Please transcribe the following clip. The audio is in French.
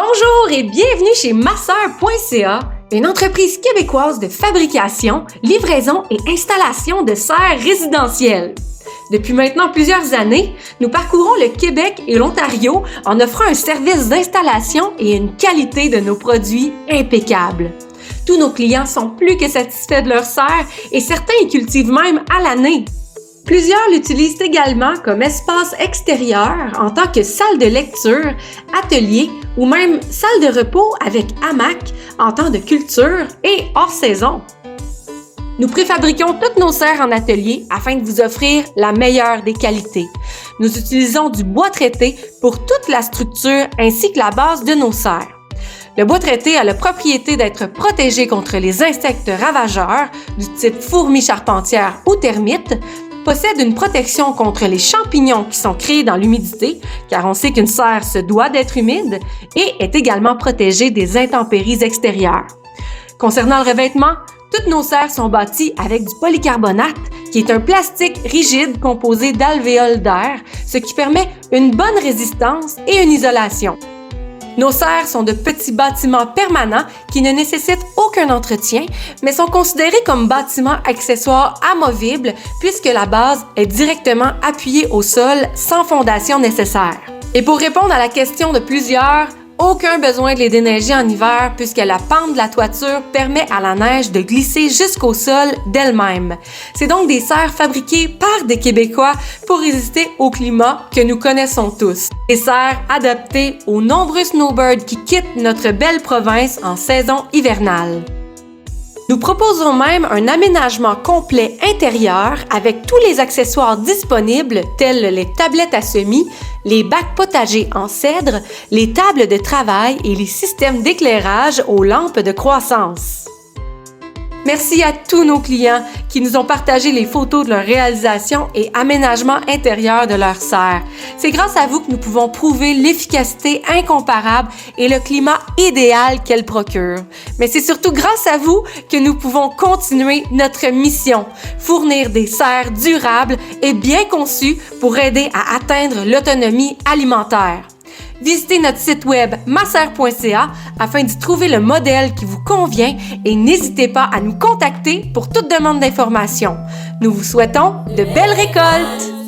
Bonjour et bienvenue chez masseur.ca, une entreprise québécoise de fabrication, livraison et installation de serres résidentielles. Depuis maintenant plusieurs années, nous parcourons le Québec et l'Ontario en offrant un service d'installation et une qualité de nos produits impeccable. Tous nos clients sont plus que satisfaits de leurs serres et certains y cultivent même à l'année. Plusieurs l'utilisent également comme espace extérieur en tant que salle de lecture, atelier ou même salle de repos avec hamac en temps de culture et hors saison. Nous préfabriquons toutes nos serres en atelier afin de vous offrir la meilleure des qualités. Nous utilisons du bois traité pour toute la structure ainsi que la base de nos serres. Le bois traité a la propriété d'être protégé contre les insectes ravageurs du type fourmis charpentières ou termites, possède une protection contre les champignons qui sont créés dans l'humidité, car on sait qu'une serre se doit d'être humide, et est également protégée des intempéries extérieures. Concernant le revêtement, toutes nos serres sont bâties avec du polycarbonate, qui est un plastique rigide composé d'alvéoles d'air, ce qui permet une bonne résistance et une isolation. Nos serres sont de petits bâtiments permanents qui ne nécessitent aucun entretien, mais sont considérés comme bâtiments accessoires amovibles puisque la base est directement appuyée au sol sans fondation nécessaire. Et pour répondre à la question de plusieurs, aucun besoin de les déneiger en hiver puisque la pente de la toiture permet à la neige de glisser jusqu'au sol d'elle-même. C'est donc des serres fabriquées par des Québécois pour résister au climat que nous connaissons tous. Des serres adaptées aux nombreux snowbirds qui quittent notre belle province en saison hivernale. Nous proposons même un aménagement complet intérieur avec tous les accessoires disponibles tels les tablettes à semis, les bacs potagers en cèdre, les tables de travail et les systèmes d'éclairage aux lampes de croissance. Merci à tous nos clients qui nous ont partagé les photos de leur réalisation et aménagement intérieur de leurs serres. C'est grâce à vous que nous pouvons prouver l'efficacité incomparable et le climat idéal qu'elles procurent. Mais c'est surtout grâce à vous que nous pouvons continuer notre mission, fournir des serres durables et bien conçues pour aider à atteindre l'autonomie alimentaire. Visitez notre site web masseur.ca afin d'y trouver le modèle qui vous convient et n'hésitez pas à nous contacter pour toute demande d'information. Nous vous souhaitons de belles récoltes!